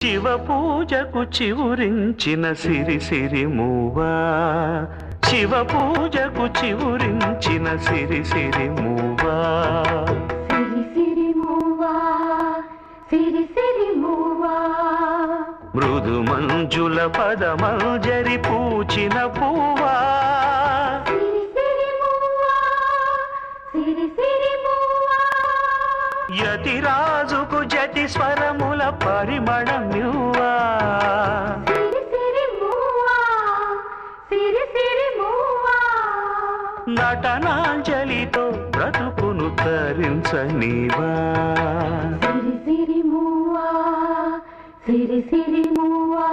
శివ పూజకు చివురించిన సిరి సిరి మూవా శివ పూజకు చివురించిన సిరి సిరి మూవా సిరి సిరి మూవా సిరి సిరి మూవా మృదు మంజుల పదమంజరి పూచిన పూవా సిరి సిరి మూవా సిరి సిరి మూవా యతిరాజుకు జతి స్వరముల పరిమళమ్యువా సిరి సిరి మూవా సిరి సిరి మూవా నటనాంజలితో బ్రతుకును తరించనివా సిరి సిరి మూవా సిరి సిరి మూవా